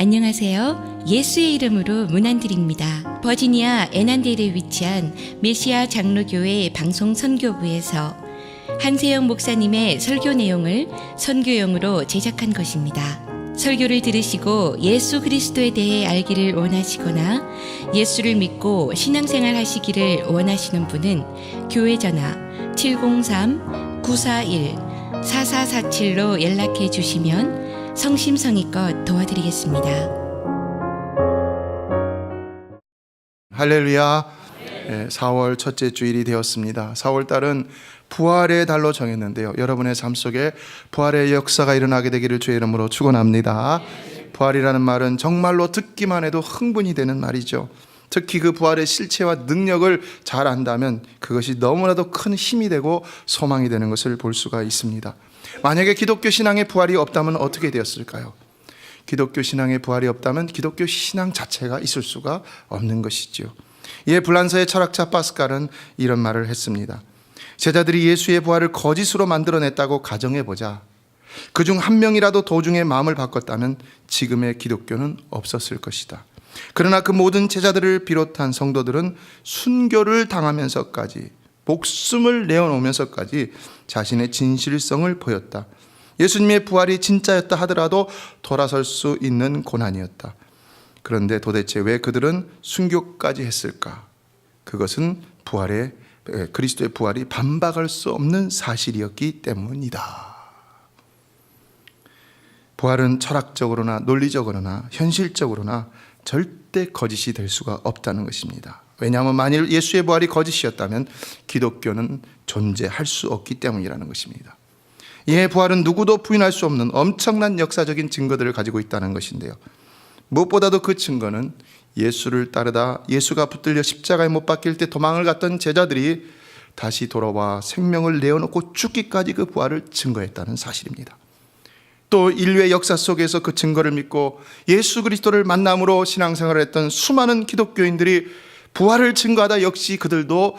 안녕하세요. 예수의 이름으로 문안드립니다. 버지니아 애난델에 위치한 메시아 장로교회 방송 선교부에서 한세영 목사님의 설교 내용을 선교용으로 제작한 것입니다. 설교를 들으시고 예수 그리스도에 대해 알기를 원하시거나 예수를 믿고 신앙생활 하시기를 원하시는 분은 교회 전화 703-941-4447로 연락해 주시면 성심성의껏 도와드리겠습니다. 할렐루야. 4월 첫째 주일이 되었습니다. 4월 달은 부활의 달로 정했는데요. 여러분의 삶 속에 부활의 역사가 일어나게 되기를 주의 이름으로 축원합니다. 부활이라는 말은 정말로 듣기만 해도 흥분이 되는 말이죠. 특히 그 부활의 실체와 능력을 잘 안다면 그것이 너무나도 큰 힘이 되고 소망이 되는 것을 볼 수가 있습니다. 만약에 기독교 신앙의 부활이 없다면 어떻게 되었을까요? 기독교 신앙의 부활이 없다면 기독교 신앙 자체가 있을 수가 없는 것이죠. 이에 불란서의 철학자 파스칼은 이런 말을 했습니다. 제자들이 예수의 부활을 거짓으로 만들어냈다고 가정해보자. 그중 한 명이라도 도중에 마음을 바꿨다면 지금의 기독교는 없었을 것이다. 그러나 그 모든 제자들을 비롯한 성도들은 순교를 당하면서까지, 목숨을 내어놓으면서까지 자신의 진실성을 보였다. 예수님의 부활이 진짜였다 하더라도 돌아설 수 있는 고난이었다. 그런데 도대체 왜 그들은 순교까지 했을까? 그것은 그리스도의 부활이 반박할 수 없는 사실이었기 때문이다. 부활은 철학적으로나 논리적으로나 현실적으로나 절대 거짓이 될 수가 없다는 것입니다. 왜냐하면 만일 예수의 부활이 거짓이었다면 기독교는 존재할 수 없기 때문이라는 것입니다. 이에 부활은 누구도 부인할 수 없는 엄청난 역사적인 증거들을 가지고 있다는 것인데요. 무엇보다도 그 증거는 예수를 따르다 예수가 붙들려 십자가에 못 박힐 때 도망을 갔던 제자들이 다시 돌아와 생명을 내어놓고 죽기까지 그 부활을 증거했다는 사실입니다. 또 인류의 역사 속에서 그 증거를 믿고 예수 그리스도를 만남으로 신앙생활을 했던 수많은 기독교인들이 부활을 증거하다 역시 그들도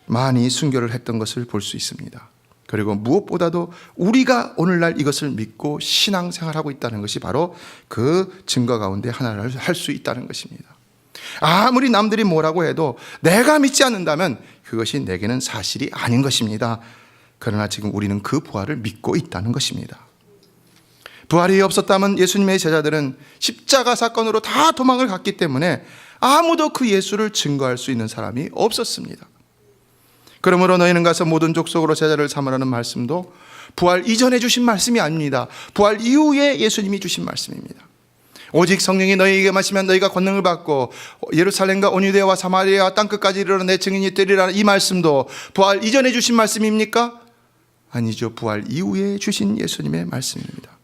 많이 순교를 했던 것을 볼 수 있습니다. 그리고 무엇보다도 우리가 오늘날 이것을 믿고 신앙생활하고 있다는 것이 바로 그 증거 가운데 하나를 할 수 있다는 것입니다. 아무리 남들이 뭐라고 해도 내가 믿지 않는다면 그것이 내게는 사실이 아닌 것입니다. 그러나 지금 우리는 그 부활을 믿고 있다는 것입니다. 부활이 없었다면 예수님의 제자들은 십자가 사건으로 다 도망을 갔기 때문에 아무도 그 예수를 증거할 수 있는 사람이 없었습니다. 그러므로 너희는 가서 모든 족속으로 제자를 삼으라는 말씀도 부활 이전에 주신 말씀이 아닙니다. 부활 이후에 예수님이 주신 말씀입니다. 오직 성령이 너희에게 마시면 너희가 권능을 받고 예루살렘과 온 유대와 사마리아 땅끝까지 이르러 내 증인이 되리라는 이 말씀도 부활 이전에 주신 말씀입니까? 아니죠. 부활 이후에 주신 예수님의 말씀입니다.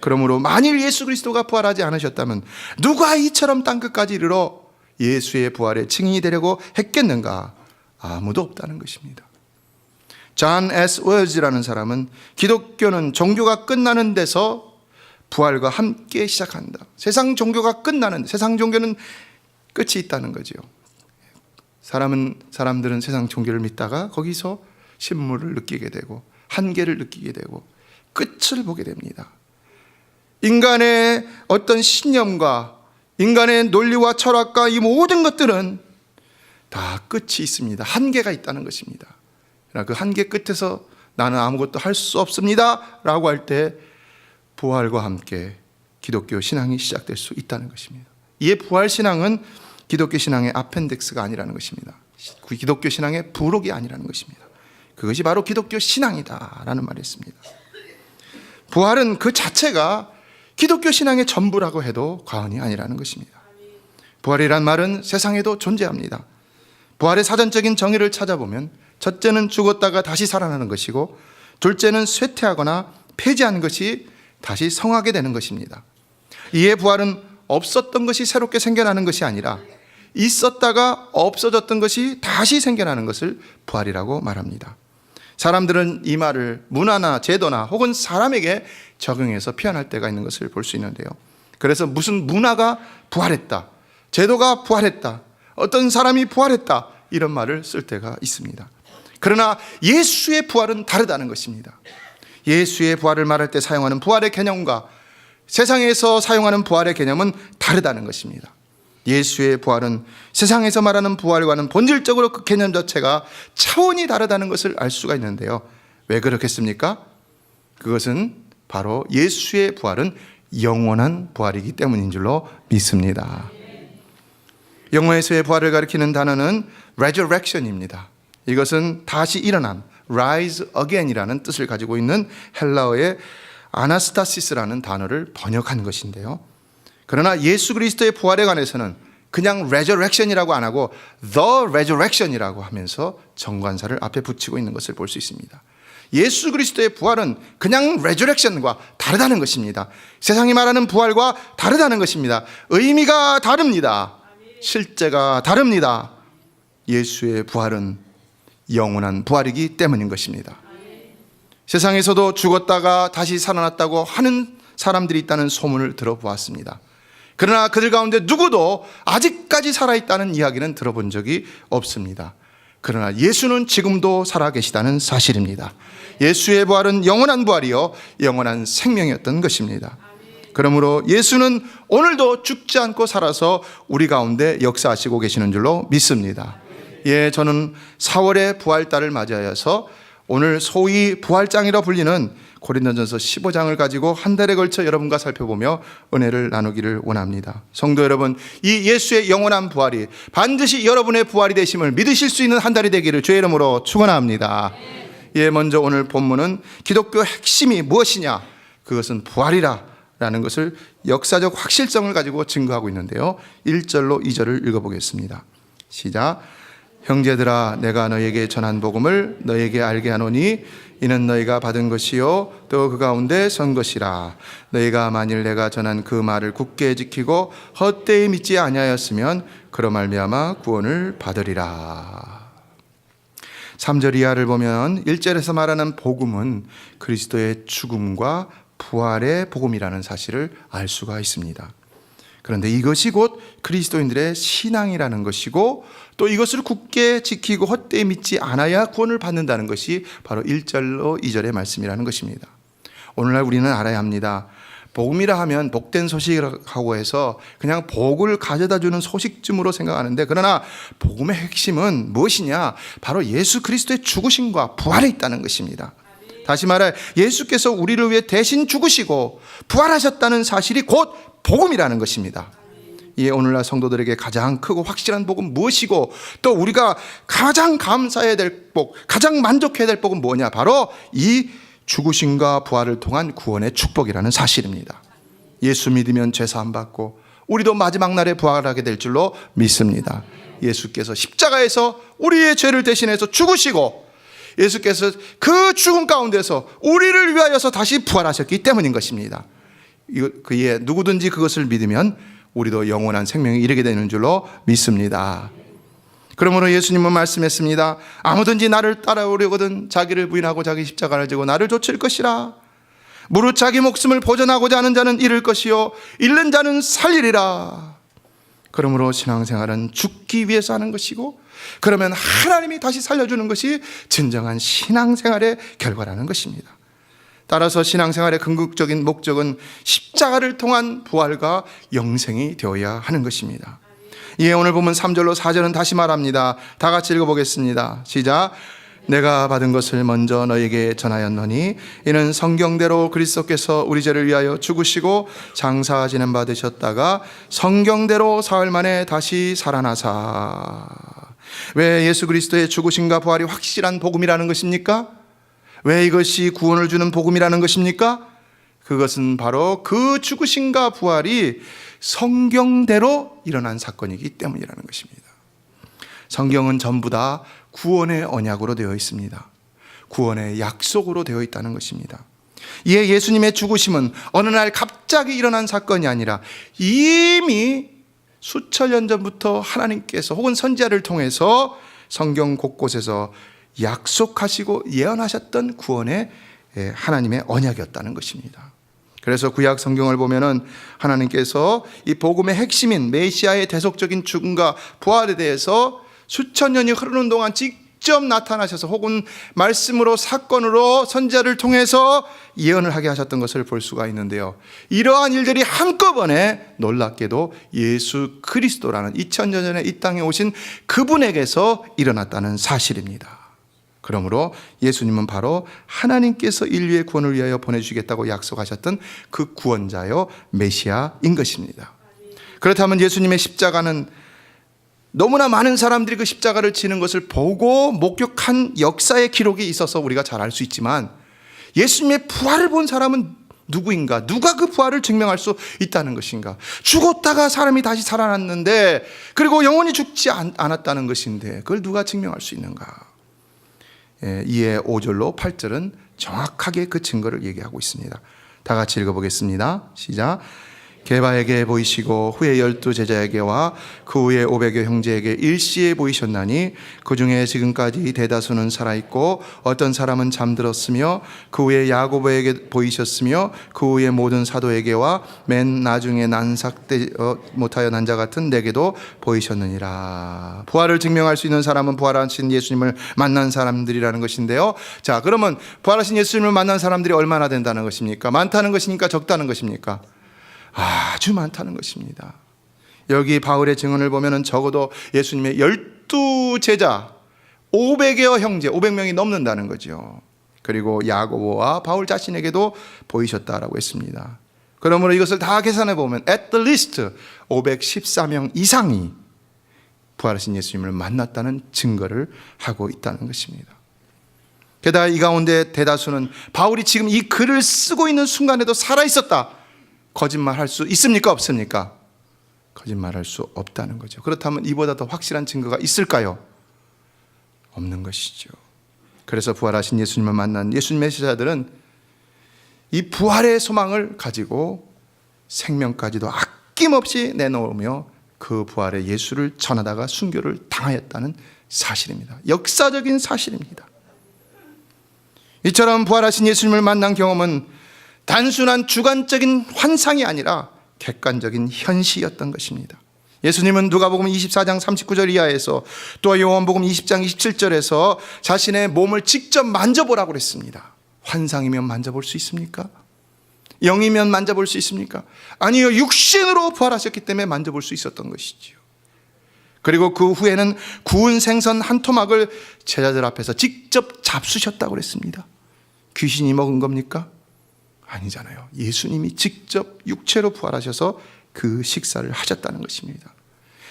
그러므로 만일 예수 그리스도가 부활하지 않으셨다면 누가 이처럼 땅끝까지 이르러 예수의 부활의 증인이 되려고 했겠는가? 아무도 없다는 것입니다. 존 S. 웰즈라는 사람은 기독교는 종교가 끝나는 데서 부활과 함께 시작한다. 세상 종교가 끝나는, 세상 종교는 끝이 있다는 거죠. 사람들은 세상 종교를 믿다가 거기서 신물을 느끼게 되고 한계를 느끼게 되고 끝을 보게 됩니다. 인간의 어떤 신념과 인간의 논리와 철학과 이 모든 것들은 다 끝이 있습니다. 한계가 있다는 것입니다. 그러나 그 한계 끝에서 나는 아무것도 할 수 없습니다 라고 할 때 부활과 함께 기독교 신앙이 시작될 수 있다는 것입니다. 이에 부활 신앙은 기독교 신앙의 아펜덱스가 아니라는 것입니다. 기독교 신앙의 부록이 아니라는 것입니다. 그것이 바로 기독교 신앙이다라는 말이 있습니다. 부활은 그 자체가 기독교 신앙의 전부라고 해도 과언이 아니라는 것입니다. 부활이란 말은 세상에도 존재합니다. 부활의 사전적인 정의를 찾아보면 첫째는 죽었다가 다시 살아나는 것이고 둘째는 쇠퇴하거나 폐지하는 것이 다시 성하게 되는 것입니다. 이에 부활은 없었던 것이 새롭게 생겨나는 것이 아니라 있었다가 없어졌던 것이 다시 생겨나는 것을 부활이라고 말합니다. 사람들은 이 말을 문화나 제도나 혹은 사람에게 적용해서 표현할 때가 있는 것을 볼 수 있는데요. 그래서 무슨 문화가 부활했다, 제도가 부활했다, 어떤 사람이 부활했다 이런 말을 쓸 때가 있습니다. 그러나 예수의 부활은 다르다는 것입니다. 예수의 부활을 말할 때 사용하는 부활의 개념과 세상에서 사용하는 부활의 개념은 다르다는 것입니다. 예수의 부활은 세상에서 말하는 부활과는 본질적으로 그 개념 자체가 차원이 다르다는 것을 알 수가 있는데요. 왜 그렇겠습니까? 그것은 바로 예수의 부활은 영원한 부활이기 때문인 줄로 믿습니다. 영어에서의 부활을 가리키는 단어는 resurrection입니다. 이것은 다시 일어남, rise again이라는 뜻을 가지고 있는 헬라어의 아나스타시스라는 단어를 번역한 것인데요. 그러나 예수 그리스도의 부활에 관해서는 그냥 resurrection이라고 안 하고 the resurrection이라고 하면서 정관사를 앞에 붙이고 있는 것을 볼 수 있습니다. 예수 그리스도의 부활은 그냥 resurrection과 다르다는 것입니다. 세상이 말하는 부활과 다르다는 것입니다. 의미가 다릅니다. 실제가 다릅니다. 예수의 부활은 영원한 부활이기 때문인 것입니다. 세상에서도 죽었다가 다시 살아났다고 하는 사람들이 있다는 소문을 들어보았습니다. 그러나 그들 가운데 누구도 아직까지 살아있다는 이야기는 들어본 적이 없습니다. 그러나 예수는 지금도 살아계시다는 사실입니다. 예수의 부활은 영원한 부활이요 영원한 생명이었던 것입니다. 그러므로 예수는 오늘도 죽지 않고 살아서 우리 가운데 역사하시고 계시는 줄로 믿습니다. 예, 저는 4월의 부활달을 맞이하여서 오늘 소위 부활장이라 불리는 고린도전서 15장을 가지고 한 달에 걸쳐 여러분과 살펴보며 은혜를 나누기를 원합니다. 성도 여러분, 이 예수의 영원한 부활이 반드시 여러분의 부활이 되심을 믿으실 수 있는 한 달이 되기를 주의 이름으로 축원합니다. 예, 먼저 오늘 본문은 기독교 핵심이 무엇이냐? 그것은 부활이라 라는 것을 역사적 확실성을 가지고 증거하고 있는데요. 1절로 2절을 읽어보겠습니다. 시작. 형제들아, 내가 너에게 전한 복음을 너에게 알게 하노니 이는 너희가 받은 것이요 또 그 가운데 선 것이라. 너희가 만일 내가 전한 그 말을 굳게 지키고 헛되이 믿지 아니하였으면 그로 말미암아 구원을 받으리라. 3절 이하를 보면 1절에서 말하는 복음은 그리스도의 죽음과 부활의 복음이라는 사실을 알 수가 있습니다. 그런데 이것이 곧 그리스도인들의 신앙이라는 것이고 또 이것을 굳게 지키고 헛되이 믿지 않아야 구원을 받는다는 것이 바로 1절로 2절의 말씀이라는 것입니다. 오늘날 우리는 알아야 합니다. 복음이라 하면 복된 소식이라고 해서 그냥 복을 가져다 주는 소식쯤으로 생각하는데, 그러나 복음의 핵심은 무엇이냐? 바로 예수 그리스도의 죽으심과 부활에 있다는 것입니다. 다시 말해 예수께서 우리를 위해 대신 죽으시고 부활하셨다는 사실이 곧 복음이라는 것입니다. 예, 오늘날 성도들에게 가장 크고 확실한 복은 무엇이고 또 우리가 가장 감사해야 될 복, 가장 만족해야 될 복은 뭐냐? 바로 이 죽으심과 부활을 통한 구원의 축복이라는 사실입니다. 예수 믿으면 죄 사함 받고 우리도 마지막 날에 부활하게 될 줄로 믿습니다. 예수께서 십자가에서 우리의 죄를 대신해서 죽으시고 예수께서 그 죽음 가운데서 우리를 위하여서 다시 부활하셨기 때문인 것입니다. 그의 누구든지 그것을 믿으면 우리도 영원한 생명에 이르게 되는 줄로 믿습니다. 그러므로 예수님은 말씀했습니다. 아무든지 나를 따라오려거든 자기를 부인하고 자기 십자가를 지고 나를 좇을 것이라. 무릇 자기 목숨을 보존하고자 하는 자는 잃을 것이요 잃는 자는 살리리라. 그러므로 신앙생활은 죽기 위해서 하는 것이고, 그러면 하나님이 다시 살려주는 것이 진정한 신앙생활의 결과라는 것입니다. 따라서 신앙생활의 궁극적인 목적은 십자가를 통한 부활과 영생이 되어야 하는 것입니다. 예, 오늘 보면 3절로 4절은 다시 말합니다. 다 같이 읽어보겠습니다. 시작. 내가 받은 것을 먼저 너에게 전하였노니 이는 성경대로 그리스도께서 우리 죄를 위하여 죽으시고 장사 지낸 바 되셨다가 성경대로 사흘 만에 다시 살아나사. 왜 예수 그리스도의 죽으심과 부활이 확실한 복음이라는 것입니까? 왜 이것이 구원을 주는 복음이라는 것입니까? 그것은 바로 그 죽으심과 부활이 성경대로 일어난 사건이기 때문이라는 것입니다. 성경은 전부 다 구원의 언약으로 되어 있습니다. 구원의 약속으로 되어 있다는 것입니다. 이에 예수님의 죽으심은 어느 날 갑자기 일어난 사건이 아니라 이미 수천 년 전부터 하나님께서 혹은 선지자를 통해서 성경 곳곳에서 약속하시고 예언하셨던 구원의 하나님의 언약이었다는 것입니다. 그래서 구약 성경을 보면은 하나님께서 이 복음의 핵심인 메시아의 대속적인 죽음과 부활에 대해서 수천 년이 흐르는 동안 직접 나타나셔서 혹은 말씀으로 사건으로 선지자를 통해서 예언을 하게 하셨던 것을 볼 수가 있는데요. 이러한 일들이 한꺼번에 놀랍게도 예수 그리스도라는 2000년 전에 이 땅에 오신 그분에게서 일어났다는 사실입니다. 그러므로 예수님은 바로 하나님께서 인류의 구원을 위하여 보내주시겠다고 약속하셨던 그 구원자요 메시아인 것입니다. 그렇다면 예수님의 십자가는 너무나 많은 사람들이 그 십자가를 지는 것을 보고 목격한 역사의 기록이 있어서 우리가 잘 알 수 있지만 예수님의 부활을 본 사람은 누구인가? 누가 그 부활을 증명할 수 있다는 것인가? 죽었다가 사람이 다시 살아났는데 그리고 영원히 죽지 않았다는 것인데 그걸 누가 증명할 수 있는가? 이에 5절로 8절은 정확하게 그 증거를 얘기하고 있습니다. 다 같이 읽어보겠습니다. 시작. 게바에게 보이시고 후에 12 제자에게와 그 후에 500여 형제에게 일시에 보이셨나니 그 중에 지금까지 대다수는 살아있고 어떤 사람은 잠들었으며 그 후에 야고보에게 보이셨으며 그 후에 모든 사도에게와 맨 나중에 난삭되지 못하여 난 자 같은 내게도 보이셨느니라. 부활을 증명할 수 있는 사람은 부활하신 예수님을 만난 사람들이라는 것인데요. 자, 그러면 부활하신 예수님을 만난 사람들이 얼마나 된다는 것입니까? 많다는 것입니까? 적다는 것입니까? 아주 많다는 것입니다. 여기 바울의 증언을 보면 적어도 예수님의 12 제자 500여 형제 500명이 넘는다는 거죠. 그리고 야고보와 바울 자신에게도 보이셨다라고 했습니다. 그러므로 이것을 다 계산해 보면 at the least 514명 이상이 부활하신 예수님을 만났다는 증거를 하고 있다는 것입니다. 게다가 이 가운데 대다수는 바울이 지금 이 글을 쓰고 있는 순간에도 살아있었다, 거짓말할 수 있습니까? 없습니까? 거짓말할 수 없다는 거죠. 그렇다면 이보다 더 확실한 증거가 있을까요? 없는 것이죠. 그래서 부활하신 예수님을 만난 예수님의 제자들은 이 부활의 소망을 가지고 생명까지도 아낌없이 내놓으며 그 부활의 예수를 전하다가 순교를 당하였다는 사실입니다. 역사적인 사실입니다. 이처럼 부활하신 예수님을 만난 경험은 단순한 주관적인 환상이 아니라 객관적인 현실이었던 것입니다. 예수님은 누가복음 24장 39절 이하에서 또 요한복음 20장 27절에서 자신의 몸을 직접 만져보라고 그랬습니다. 환상이면 만져볼 수 있습니까? 영이면 만져볼 수 있습니까? 아니요, 육신으로 부활하셨기 때문에 만져볼 수 있었던 것이지요. 그리고 그 후에는 구운 생선 한 토막을 제자들 앞에서 직접 잡수셨다고 그랬습니다. 귀신이 먹은 겁니까? 아니잖아요. 예수님이 직접 육체로 부활하셔서 그 식사를 하셨다는 것입니다.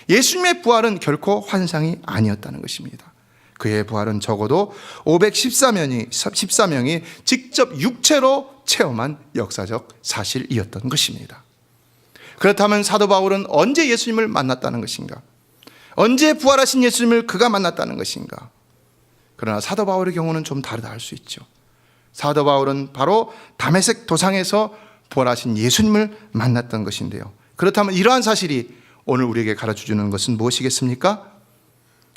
예수님의 부활은 결코 환상이 아니었다는 것입니다. 그의 부활은 적어도 514명이 직접 육체로 체험한 역사적 사실이었던 것입니다. 그렇다면 사도 바울은 언제 예수님을 만났다는 것인가? 언제 부활하신 예수님을 그가 만났다는 것인가? 그러나 사도 바울의 경우는 좀 다르다 할 수 있죠. 사도 바울은 바로 다메섹 도상에서 부활하신 예수님을 만났던 것인데요. 그렇다면 이러한 사실이 오늘 우리에게 가르쳐주는 것은 무엇이겠습니까?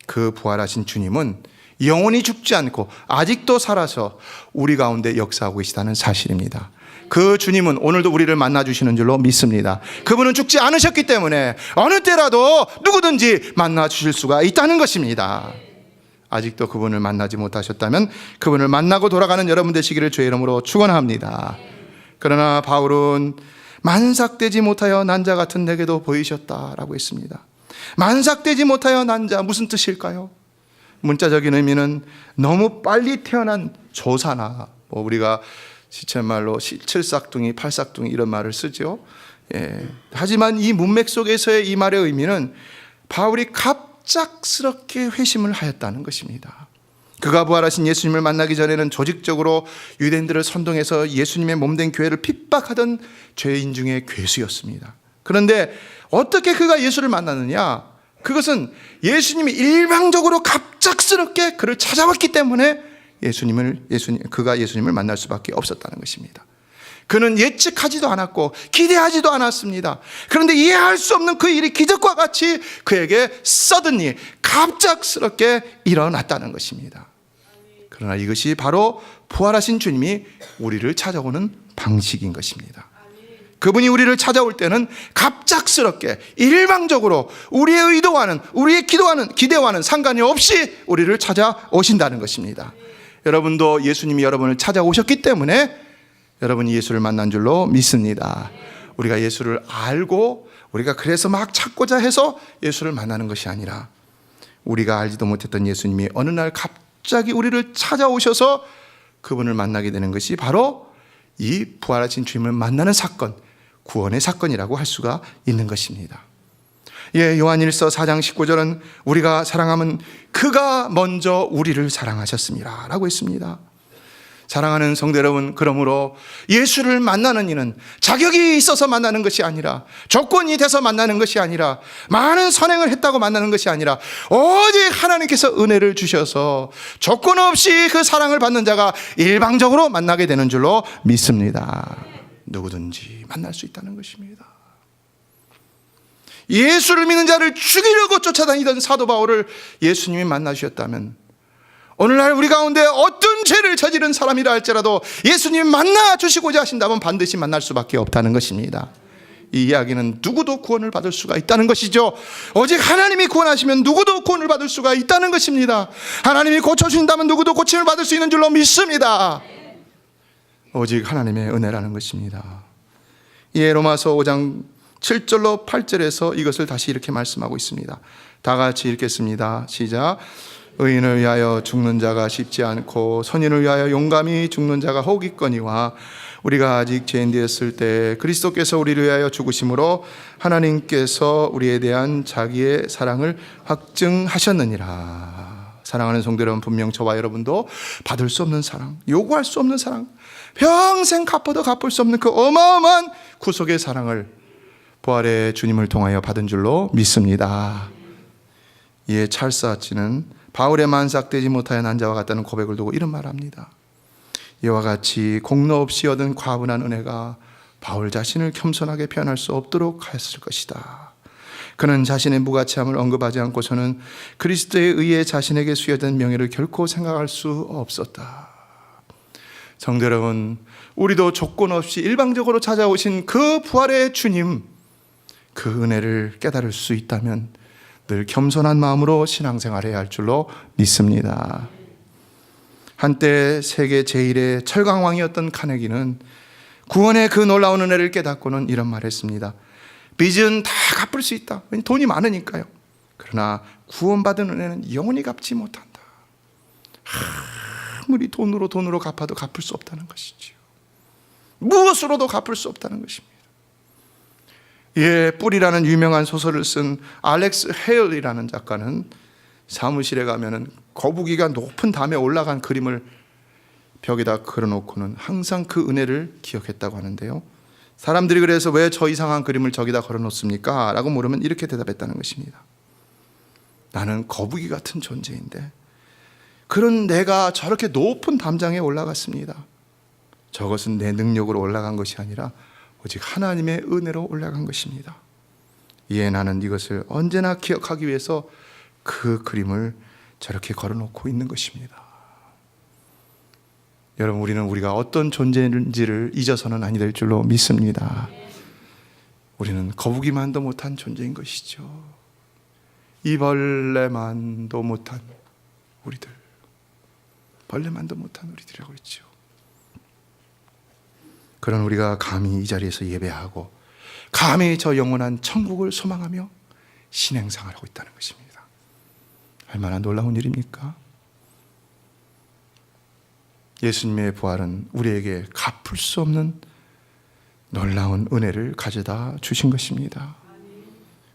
그 부활하신 주님은 영원히 죽지 않고 아직도 살아서 우리 가운데 역사하고 계시다는 사실입니다. 그 주님은 오늘도 우리를 만나주시는 줄로 믿습니다. 그분은 죽지 않으셨기 때문에 어느 때라도 누구든지 만나주실 수가 있다는 것입니다. 아직도 그분을 만나지 못하셨다면 그분을 만나고 돌아가는 여러분 되시기를 주의 이름으로 축원합니다. 그러나 바울은 만삭되지 못하여 난 자 같은 내게도 보이셨다라고 했습니다. 만삭되지 못하여 난 자, 무슨 뜻일까요? 문자적인 의미는 너무 빨리 태어난 조사나 우리가 시쳇말로 칠삭둥이, 팔삭둥이 이런 말을 쓰죠. 하지만 이 문맥 속에서의 이 말의 의미는 바울이 갑작스럽게 회심을 하였다는 것입니다. 그가 부활하신 예수님을 만나기 전에는 조직적으로 유대인들을 선동해서 예수님의 몸된 교회를 핍박하던 죄인 중에 괴수였습니다. 그런데 어떻게 그가 예수를 만났느냐? 그것은 예수님이 일방적으로 갑작스럽게 그를 찾아왔기 때문에 그가 예수님을 만날 수밖에 없었다는 것입니다. 그는 예측하지도 않았고 기대하지도 않았습니다. 그런데 이해할 수 없는 그 일이 기적과 같이 그에게 suddenly 갑작스럽게 일어났다는 것입니다. 그러나 이것이 바로 부활하신 주님이 우리를 찾아오는 방식인 것입니다. 그분이 우리를 찾아올 때는 갑작스럽게 일방적으로 우리의 의도와는, 우리의 기대와는 상관이 없이 우리를 찾아오신다는 것입니다. 여러분도 예수님이 여러분을 찾아오셨기 때문에 여러분이 예수를 만난 줄로 믿습니다. 우리가 예수를 알고 우리가 그래서 막 찾고자 해서 예수를 만나는 것이 아니라, 우리가 알지도 못했던 예수님이 어느 날 갑자기 우리를 찾아오셔서 그분을 만나게 되는 것이 바로 이 부활하신 주님을 만나는 사건, 구원의 사건이라고 할 수가 있는 것입니다. 요한일서 4장 19절은 우리가 사랑하면 그가 먼저 우리를 사랑하셨습니다 라고 했습니다. 사랑하는 성도 여러분, 그러므로 예수를 만나는 이는 자격이 있어서 만나는 것이 아니라, 조건이 돼서 만나는 것이 아니라, 많은 선행을 했다고 만나는 것이 아니라, 오직 하나님께서 은혜를 주셔서 조건 없이 그 사랑을 받는 자가 일방적으로 만나게 되는 줄로 믿습니다. 누구든지 만날 수 있다는 것입니다. 예수를 믿는 자를 죽이려고 쫓아다니던 사도 바울을 예수님이 만나주셨다면, 오늘날 우리 가운데 어떤 죄를 저지른 사람이라 할지라도 예수님이 만나주시고자 하신다면 반드시 만날 수밖에 없다는 것입니다. 이 이야기는 누구도 구원을 받을 수가 있다는 것이죠. 오직 하나님이 구원하시면 누구도 구원을 받을 수가 있다는 것입니다. 하나님이 고쳐주신다면 누구도 고침을 받을 수 있는 줄로 믿습니다. 오직 하나님의 은혜라는 것입니다. 로마서 5장 7절로 8절에서 이것을 다시 이렇게 말씀하고 있습니다. 다 같이 읽겠습니다. 시작. 의인을 위하여 죽는 자가 쉽지 않고 선인을 위하여 용감히 죽는 자가 혹 있거니와, 우리가 아직 죄인 되었을 때 그리스도께서 우리를 위하여 죽으심으로 하나님께서 우리에 대한 자기의 사랑을 확증하셨느니라. 사랑하는 성도 여러분, 분명 저와 여러분도 받을 수 없는 사랑, 요구할 수 없는 사랑, 평생 갚아도 갚을 수 없는 그 어마어마한 구속의 사랑을 부활의 주님을 통하여 받은 줄로 믿습니다. 이에 찰스 하치는 바울의 만삭되지 못하여 난 자와 같다는 고백을 두고 이런 말을 합니다. 이와 같이 공로 없이 얻은 과분한 은혜가 바울 자신을 겸손하게 표현할 수 없도록 하였을 것이다. 그는 자신의 무가치함을 언급하지 않고서는 그리스도에 의해 자신에게 수여된 명예를 결코 생각할 수 없었다. 성도 여러분, 우리도 조건 없이 일방적으로 찾아오신 그 부활의 주님, 그 은혜를 깨달을 수 있다면 늘 겸손한 마음으로 신앙생활해야 할 줄로 믿습니다. 한때 세계 제1의 철강왕이었던 카네기는 구원의 그 놀라운 은혜를 깨닫고는 이런 말을 했습니다. 빚은 다 갚을 수 있다. 왜냐하면 돈이 많으니까요. 그러나 구원받은 은혜는 영원히 갚지 못한다. 아무리 돈으로 갚아도 갚을 수 없다는 것이지요. 무엇으로도 갚을 수 없다는 것입니다. 뿔이라는 유명한 소설을 쓴 알렉스 헤일이라는 작가는 사무실에 가면은 거북이가 높은 담에 올라간 그림을 벽에다 걸어놓고는 항상 그 은혜를 기억했다고 하는데요. 사람들이 그래서 왜 저 이상한 그림을 저기다 걸어놓습니까? 라고 물으면 이렇게 대답했다는 것입니다. 나는 거북이 같은 존재인데 그런 내가 저렇게 높은 담장에 올라갔습니다. 저것은 내 능력으로 올라간 것이 아니라 오직 하나님의 은혜로 올라간 것입니다. 이에 나는 이것을 언제나 기억하기 위해서 그 그림을 저렇게 걸어놓고 있는 것입니다. 여러분, 우리는 우리가 어떤 존재인지를 잊어서는 아니 될 줄로 믿습니다. 우리는 거북이만도 못한 존재인 것이죠. 이벌레만도 못한 우리들, 벌레만도 못한 우리들이라고 했죠. 그런 우리가 감히 이 자리에서 예배하고 감히 저 영원한 천국을 소망하며 신앙생활하고 있다는 것입니다. 얼마나 놀라운 일입니까? 예수님의 부활은 우리에게 갚을 수 없는 놀라운 은혜를 가져다 주신 것입니다.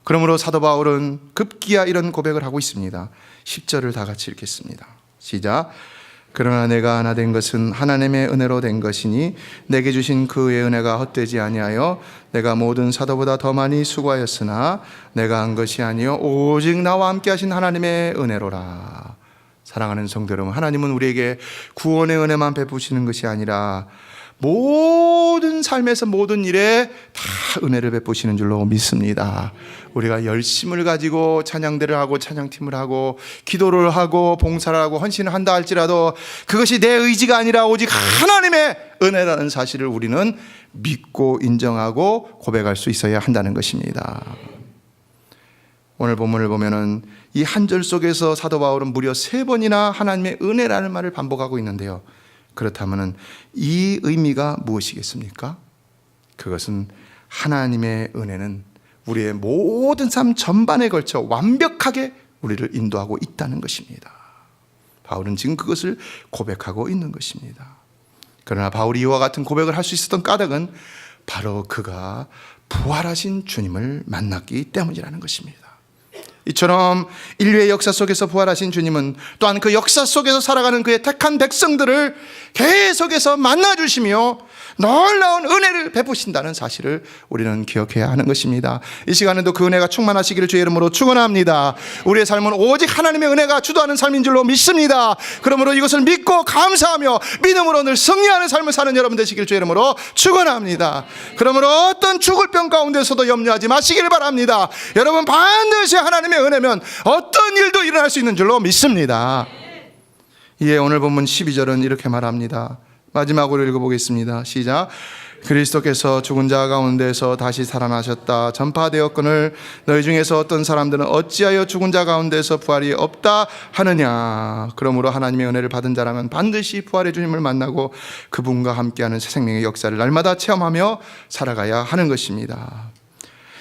그러므로 사도 바울은 급기야 이런 고백을 하고 있습니다. 10절을 다 같이 읽겠습니다. 시작. 그러나 내가 하나 된 것은 하나님의 은혜로 된 것이니 내게 주신 그의 은혜가 헛되지 아니하여 내가 모든 사도보다 더 많이 수고하였으나 내가 한 것이 아니요 오직 나와 함께 하신 하나님의 은혜로라. 사랑하는 성도 여러분, 하나님은 우리에게 구원의 은혜만 베푸시는 것이 아니라 모든 모든 삶에서 모든 일에 다 은혜를 베푸시는 줄로 믿습니다. 우리가 열심을 가지고 찬양대를 하고 찬양팀을 하고 기도를 하고 봉사를 하고 헌신을 한다 할지라도 그것이 내 의지가 아니라 오직 하나님의 은혜라는 사실을 우리는 믿고 인정하고 고백할 수 있어야 한다는 것입니다. 오늘 본문을 보면은 이 한 절 속에서 사도 바울은 무려 3번이나 하나님의 은혜라는 말을 반복하고 있는데요. 그렇다면은 이 의미가 무엇이겠습니까? 그것은 하나님의 은혜는 우리의 모든 삶 전반에 걸쳐 완벽하게 우리를 인도하고 있다는 것입니다. 바울은 지금 그것을 고백하고 있는 것입니다. 그러나 바울이 이와 같은 고백을 할 수 있었던 까닭은 바로 그가 부활하신 주님을 만났기 때문이라는 것입니다. 이처럼 인류의 역사 속에서 부활하신 주님은 또한 그 역사 속에서 살아가는 그의 택한 백성들을 계속해서 만나주시며 놀라운 은혜를 베푸신다는 사실을 우리는 기억해야 하는 것입니다. 이 시간에도 그 은혜가 충만하시기를 주의 이름으로 축원합니다. 우리의 삶은 오직 하나님의 은혜가 주도하는 삶인 줄로 믿습니다. 그러므로 이것을 믿고 감사하며 믿음으로 늘 승리하는 삶을 사는 여러분 되시길 주의 이름으로 축원합니다. 그러므로 어떤 죽을 병 가운데서도 염려하지 마시길 바랍니다. 여러분 반드시 하나님의 은혜면 어떤 일도 일어날 수 있는 줄로 믿습니다. 이에 오늘 본문 12절은 이렇게 말합니다. 마지막으로 읽어보겠습니다. 시작. 그리스도께서 죽은 자 가운데서 다시 살아나셨다 전파되었거늘 너희 중에서 어떤 사람들은 어찌하여 죽은 자 가운데서 부활이 없다 하느냐. 그러므로 하나님의 은혜를 받은 자라면 반드시 부활의 주님을 만나고 그분과 함께하는 새 생명의 역사를 날마다 체험하며 살아가야 하는 것입니다.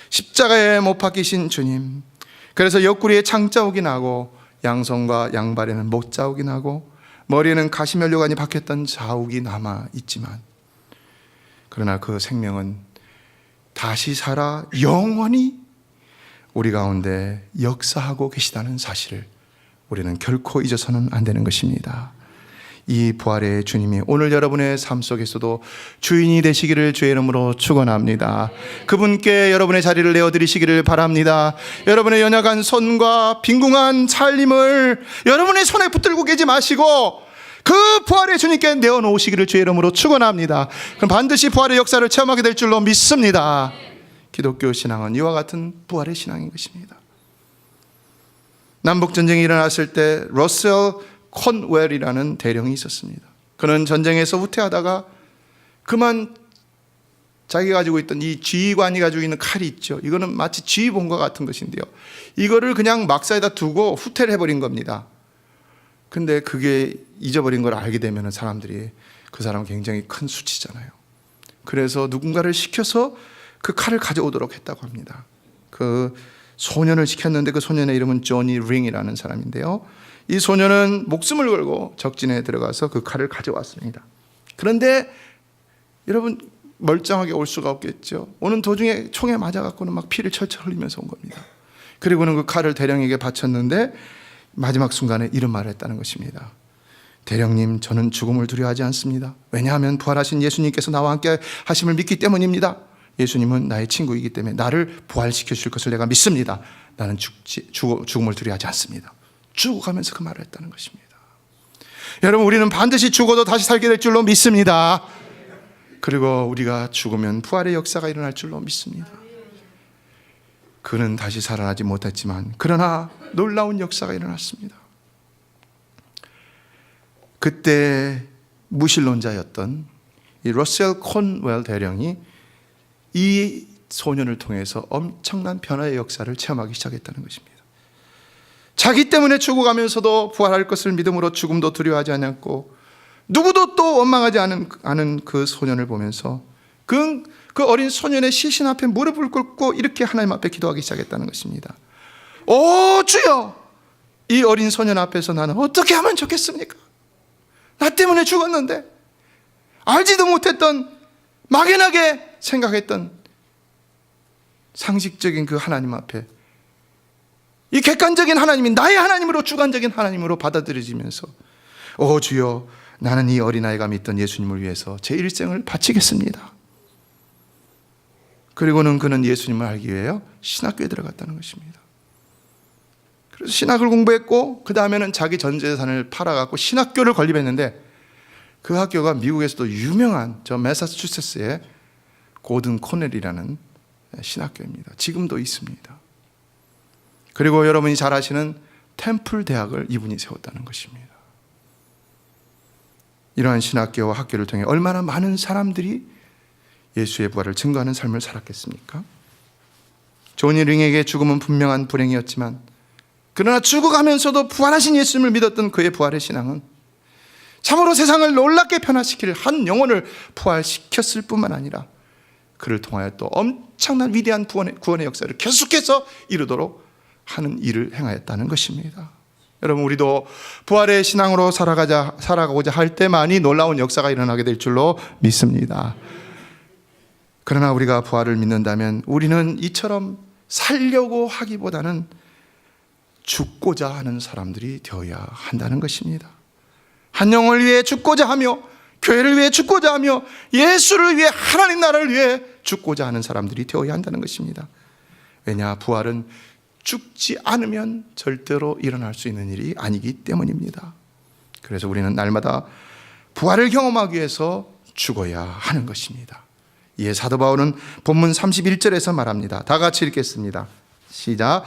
십자가에 못 박히신 주님, 그래서 옆구리에 창자욱이 나고 양손과 양발에는 못자욱이 나고 머리에는 가시면류관이 박혔던 자욱이 남아있지만 그러나 그 생명은 다시 살아 영원히 우리 가운데 역사하고 계시다는 사실을 우리는 결코 잊어서는 안 되는 것입니다. 이 부활의 주님이 오늘 여러분의 삶 속에서도 주인이 되시기를 주의 이름으로 축원합니다. 그분께 여러분의 자리를 내어드리시기를 바랍니다. 여러분의 연약한 손과 빈궁한 살림을 여러분의 손에 붙들고 계지 마시고 그 부활의 주님께 내어놓으시기를 주의 이름으로 축원합니다. 그럼 반드시 부활의 역사를 체험하게 될 줄로 믿습니다. 기독교 신앙은 이와 같은 부활의 신앙인 것입니다. 남북전쟁이 일어났을 때 러셀 콘웰이라는 대령이 있었습니다. 그는 전쟁에서 후퇴하다가 그만 자기가 가지고 있던 이 지휘관이 가지고 있는 칼이 있죠. 이거는 마치 지휘봉과 같은 것인데요. 이거를 그냥 막사에다 두고 후퇴를 해버린 겁니다. 근데 그게 잊어버린 걸 알게 되면 사람들이 그 사람은 굉장히 큰 수치잖아요. 그래서 누군가를 시켜서 그 칼을 가져오도록 했다고 합니다. 그 소년을 시켰는데 그 소년의 이름은 조니 링이라는 사람인데요. 이 소년은 목숨을 걸고 적진에 들어가서 그 칼을 가져왔습니다. 그런데 여러분 멀쩡하게 올 수가 없겠죠. 오는 도중에 총에 맞아갖고는 막 피를 철철 흘리면서 온 겁니다. 그리고는 그 칼을 대령에게 바쳤는데 마지막 순간에 이런 말을 했다는 것입니다. 대령님, 저는 죽음을 두려워하지 않습니다. 왜냐하면 부활하신 예수님께서 나와 함께 하심을 믿기 때문입니다. 예수님은 나의 친구이기 때문에 나를 부활시켜 줄 것을 내가 믿습니다. 나는 죽음을 두려워하지 않습니다. 죽어가면서 그 말을 했다는 것입니다. 여러분, 우리는 반드시 죽어도 다시 살게 될 줄로 믿습니다. 그리고 우리가 죽으면 부활의 역사가 일어날 줄로 믿습니다. 그는 다시 살아나지 못했지만 그러나 놀라운 역사가 일어났습니다. 그때 무신론자였던 이 러셀 콘웰 대령이 이 소년을 통해서 엄청난 변화의 역사를 체험하기 시작했다는 것입니다. 자기 때문에 죽어가면서도 부활할 것을 믿음으로 죽음도 두려워하지 않았고 누구도 또 원망하지 않은 그 소년을 보면서 그 어린 소년의 시신 앞에 무릎을 꿇고 이렇게 하나님 앞에 기도하기 시작했다는 것입니다. 오 주여, 이 어린 소년 앞에서 나는 어떻게 하면 좋겠습니까? 나 때문에 죽었는데 알지도 못했던 막연하게 생각했던 상식적인 그 하나님 앞에 이 객관적인 하나님이 나의 하나님으로 주관적인 하나님으로 받아들여지면서 오 주여, 나는 이 어린아이가 믿던 예수님을 위해서 제 일생을 바치겠습니다. 그리고는 그는 예수님을 알기 위해 신학교에 들어갔다는 것입니다. 그래서 신학을 공부했고 그 다음에는 자기 전 재산을 팔아갖고 신학교를 건립했는데 그 학교가 미국에서도 유명한 저 매사추세츠의 고든 코넬이라는 신학교입니다. 지금도 있습니다. 그리고 여러분이 잘 아시는 템플 대학을 이분이 세웠다는 것입니다. 이러한 신학교와 학교를 통해 얼마나 많은 사람들이 예수의 부활을 증거하는 삶을 살았겠습니까? 조니 링에게 죽음은 분명한 불행이었지만 그러나 죽어가면서도 부활하신 예수님을 믿었던 그의 부활의 신앙은 참으로 세상을 놀랍게 변화시킬 한 영혼을 부활시켰을 뿐만 아니라 그를 통하여 또 엄청난 위대한 구원의 역사를 계속해서 이루도록 하는 일을 행하였다는 것입니다. 여러분, 우리도 부활의 신앙으로 살아가고자 할 때만이 놀라운 역사가 일어나게 될 줄로 믿습니다. 그러나 우리가 부활을 믿는다면 우리는 이처럼 살려고 하기보다는 죽고자 하는 사람들이 되어야 한다는 것입니다. 한 영혼을 위해 죽고자 하며 교회를 위해 죽고자 하며 예수를 위해 하나님 나라를 위해 죽고자 하는 사람들이 되어야 한다는 것입니다. 왜냐? 부활은 죽지 않으면 절대로 일어날 수 있는 일이 아니기 때문입니다. 그래서 우리는 날마다 부활을 경험하기 위해서 죽어야 하는 것입니다. 이에 사도 바울은 본문 31절에서 말합니다. 다 같이 읽겠습니다. 시작.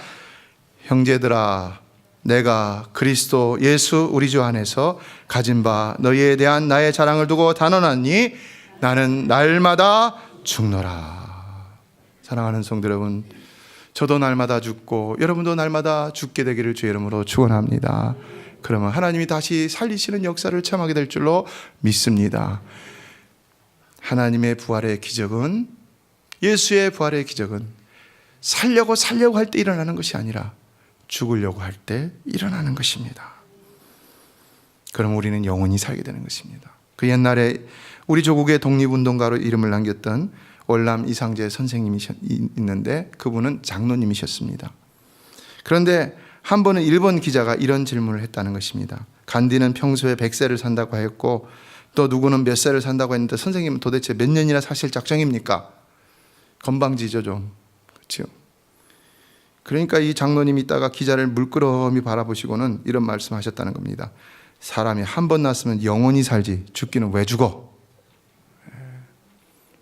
형제들아, 내가 그리스도 예수 우리 주 안에서 가진 바 너희에 대한 나의 자랑을 두고 단언하니 나는 날마다 죽노라. 사랑하는 성도 여러분, 저도 날마다 죽고 여러분도 날마다 죽게 되기를 주의 이름으로 축원합니다. 그러면 하나님이 다시 살리시는 역사를 체험하게 될 줄로 믿습니다. 하나님의 부활의 기적은, 예수의 부활의 기적은 살려고 할 때 일어나는 것이 아니라 죽으려고 할 때 일어나는 것입니다. 그럼 우리는 영원히 살게 되는 것입니다. 그 옛날에 우리 조국의 독립운동가로 이름을 남겼던 월남 이상재 선생님이 있는데 그분은 장로님이셨습니다. 그런데 한 번은 일본 기자가 이런 질문을 했다는 것입니다. 간디는 평소에 100세를 산다고 했고 또 누구는 몇 세를 산다고 했는데 선생님은 도대체 몇 년이나 사실 작정입니까? 건방지죠 좀. 그렇죠? 그러니까 이 장로님이 있다가 기자를 물끄러미 바라보시고는 이런 말씀하셨다는 겁니다. 사람이 한 번 났으면 영원히 살지 죽기는 왜 죽어?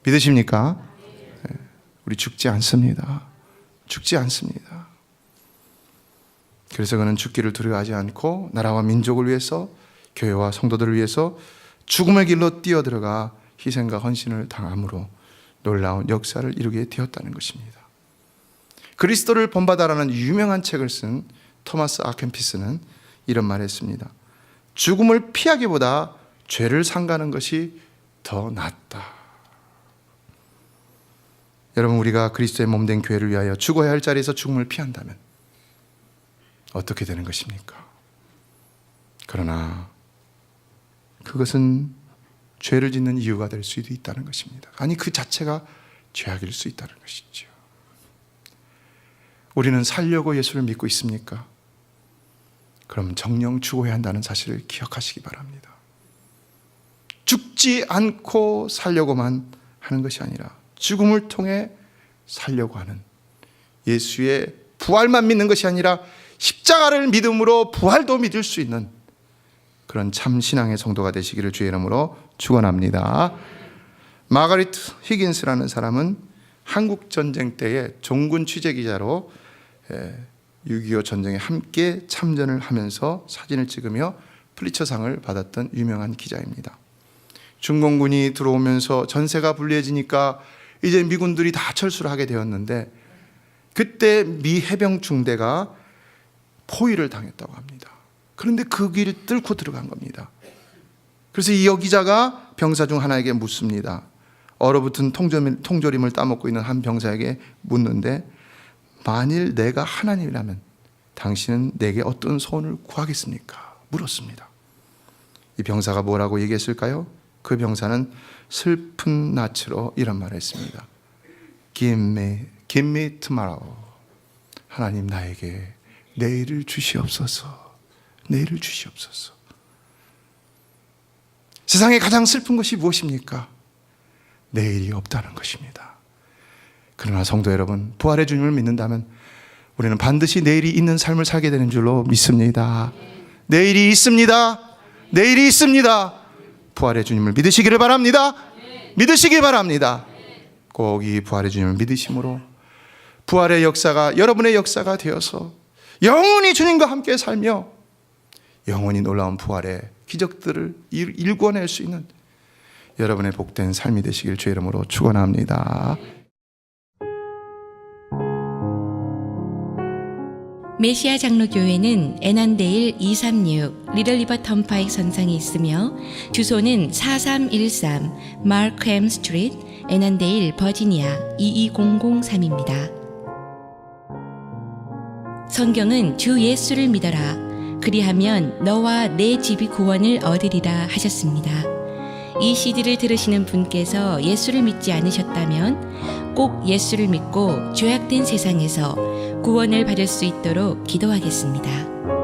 믿으십니까? 우리 죽지 않습니다. 죽지 않습니다. 그래서 그는 죽기를 두려워하지 않고 나라와 민족을 위해서, 교회와 성도들을 위해서 죽음의 길로 뛰어들어가 희생과 헌신을 당함으로 놀라운 역사를 이루게 되었다는 것입니다. 그리스도를 본받아라는 유명한 책을 쓴 토마스 아켄피스는 이런 말을 했습니다. 죽음을 피하기보다 죄를 삼가는 것이 더 낫다. 여러분, 우리가 그리스도의 몸된 교회를 위하여 죽어야 할 자리에서 죽음을 피한다면 어떻게 되는 것입니까? 그러나 그것은 죄를 짓는 이유가 될 수도 있다는 것입니다. 아니, 그 자체가 죄악일 수 있다는 것이죠. 우리는 살려고 예수를 믿고 있습니까? 그럼 정녕 죽어야 한다는 사실을 기억하시기 바랍니다. 죽지 않고 살려고만 하는 것이 아니라 죽음을 통해 살려고 하는, 예수의 부활만 믿는 것이 아니라 십자가를 믿음으로 부활도 믿을 수 있는 그런 참 신앙의 성도가 되시기를 주의 이름으로 축원합니다. 마가리트 히긴스라는 사람은 한국 전쟁 때의 종군 취재 기자로 6.25 전쟁에 함께 참전을 하면서 사진을 찍으며 플리처상을 받았던 유명한 기자입니다. 중공군이 들어오면서 전세가 불리해지니까 이제 미군들이 다 철수를 하게 되었는데 그때 미 해병 중대가 포위를 당했다고 합니다. 그런데 그 길을 뚫고 들어간 겁니다. 그래서 이 여기자가 병사 중 하나에게 묻습니다. 얼어붙은 통조림을 따먹고 있는 한 병사에게 묻는데, 만일 내가 하나님이라면 당신은 내게 어떤 소원을 구하겠습니까? 물었습니다. 이 병사가 뭐라고 얘기했을까요? 그 병사는 슬픈 낯으로 이런 말을 했습니다. Give me tomorrow. 하나님, 나에게 내일을 주시옵소서. 내일을 주시옵소서. 세상에 가장 슬픈 것이 무엇입니까? 내일이 없다는 것입니다. 그러나 성도 여러분, 부활의 주님을 믿는다면 우리는 반드시 내일이 있는 삶을 살게 되는 줄로 믿습니다. 내일이 있습니다. 내일이 있습니다. 부활의 주님을 믿으시기를 바랍니다. 믿으시기 바랍니다. 꼭 이 부활의 주님을 믿으심으로 부활의 역사가 여러분의 역사가 되어서 영원히 주님과 함께 살며 영원히 놀라운 부활의 기적들을 일궈낼 수 있는 여러분의 복된 삶이 되시길 주의 이름으로 축원합니다. 메시아 장로교회는 애난데일 236 리틀리버 턴파이크 선상에 있으며 주소는 4313 마크햄 스트리트 애난데일 버지니아 22003입니다. 성경은 주 예수를 믿어라 그리하면 너와 내 집이 구원을 얻으리라 하셨습니다. 이 CD를 들으시는 분께서 예수를 믿지 않으셨다면 꼭 예수를 믿고 죄악된 세상에서 구원을 받을 수 있도록 기도하겠습니다.